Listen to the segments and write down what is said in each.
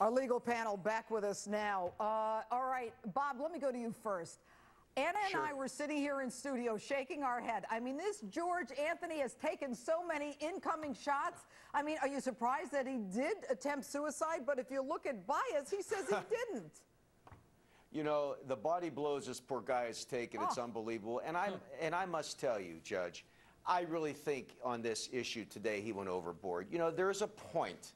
Our legal panel back with us now. All right, Bob, let me go to you first. Anna and I were sitting here in studio shaking our head. I mean, this George Anthony has taken so many incoming shots. I mean, are you surprised that he did attempt suicide? But if you look at bias, he says he didn't. You know, the body blows this poor guy has taken, it's unbelievable. And I must tell you, Judge, I really think on this issue today he went overboard. You know, there is a point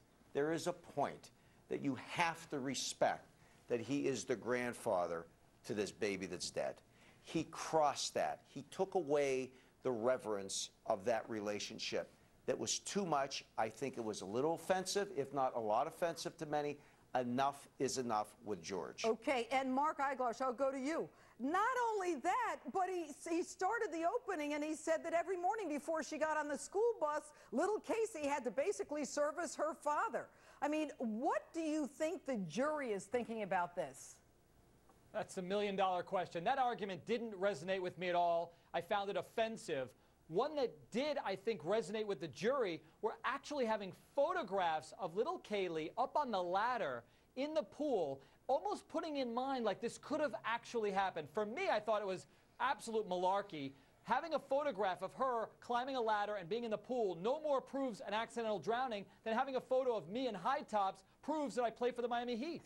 that you have to respect that he is the grandfather to this baby that's dead. He crossed that. He took away the reverence of that relationship. That was too much. I think it was a little offensive, if not a lot offensive to many. Enough is enough with George. Okay, and Mark Eiglosh, I'll go to you. Not only that, but he started the opening and he said that every morning before she got on the school bus, little Casey had to basically service her father. I mean, what do you think the jury is thinking about this? That's a million-dollar question. That argument didn't resonate with me at all. I found it offensive. One that did, I think, resonate with the jury were actually having photographs of little Kaylee up on the ladder in the pool, almost putting in mind like this could have actually happened. For me, I thought it was absolute malarkey. Having a photograph of her climbing a ladder and being in the pool no more proves an accidental drowning than having a photo of me in high tops proves that I play for the Miami Heat.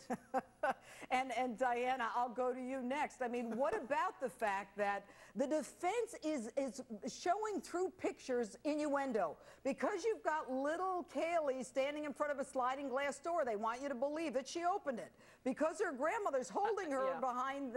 And Diana, I'll go to you next. I mean, what about the fact that the defense is showing through pictures innuendo? Because you've got little Kaylee standing in front of a sliding glass door, they want you to believe that she opened it. Because her grandmother's holding her behind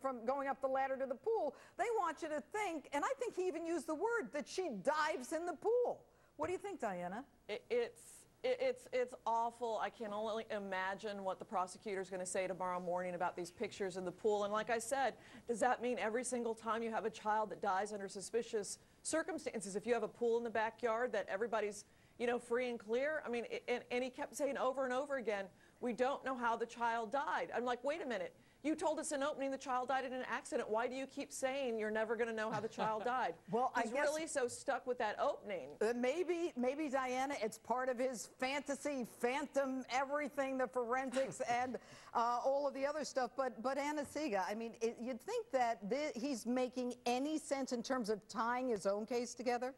from going up the ladder to the pool, they want you to think, and I think he even used the word, that she dives in the pool. What do you think, Diana? It's awful. I can only imagine what the prosecutor's going to say tomorrow morning about these pictures in the pool. And like I said, does that mean every single time you have a child that dies under suspicious circumstances, if you have a pool in the backyard, that everybody's, you know, free and clear? I mean, and he kept saying over and over again, we don't know how the child died. I'm like, wait a minute. You told us in opening the child died in an accident. Why do you keep saying you're never going to know how the child died? Well, He's really so stuck with that opening. Maybe, Diana, it's part of his fantasy, phantom, everything, the forensics, and all of the other stuff. But Anna Siga, I mean, you'd think that he's making any sense in terms of tying his own case together?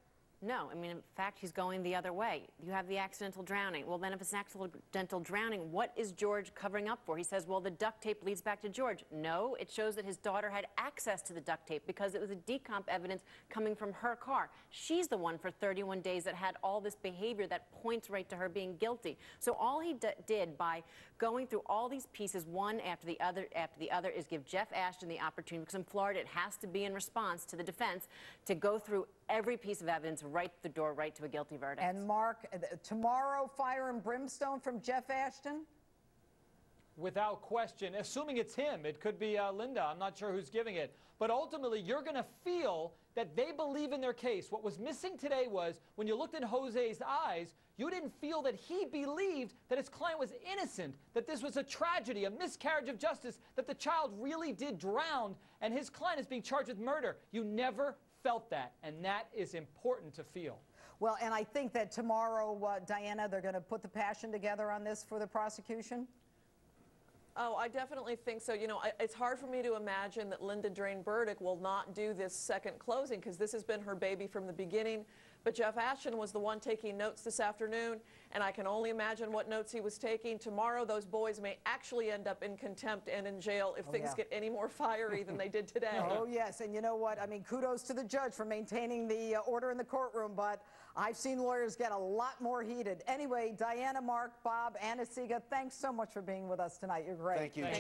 No, I mean, in fact, he's going the other way. You have the accidental drowning. Well, then if it's an accidental drowning, what is George covering up for? He says, well, the duct tape leads back to George. No, it shows that his daughter had access to the duct tape because it was a decomp evidence coming from her car. She's the one for 31 days that had all this behavior that points right to her being guilty. So all he did by going through all these pieces, one after the other, is give Jeff Ashton the opportunity, because in Florida it has to be in response to the defense, to go through every piece of evidence right the door, right to a guilty verdict. And Mark, tomorrow, fire and brimstone from Jeff Ashton? Without question, assuming it's him. It could be Linda. I'm not sure who's giving it. But ultimately, you're going to feel that they believe in their case. What was missing today was, when you looked in Jose's eyes, you didn't feel that he believed that his client was innocent, that this was a tragedy, a miscarriage of justice, that the child really did drown, and his client is being charged with murder. You never felt that, and that is important to feel. Well, and I think that tomorrow, Diana, they're going to put the passion together on this for the prosecution? Oh, I definitely think so. You know, it's hard for me to imagine that Linda Drain Burdick will not do this second closing, because this has been her baby from the beginning. But Jeff Ashton was the one taking notes this afternoon, and I can only imagine what notes he was taking. Tomorrow, those boys may actually end up in contempt and in jail if things get any more fiery than they did today. Oh, yes, and you know what? I mean, kudos to the judge for maintaining the order in the courtroom, but I've seen lawyers get a lot more heated. Anyway, Diana, Mark, Bob, Anna Siga, thanks so much for being with us tonight. You're great. Thank you, Judge.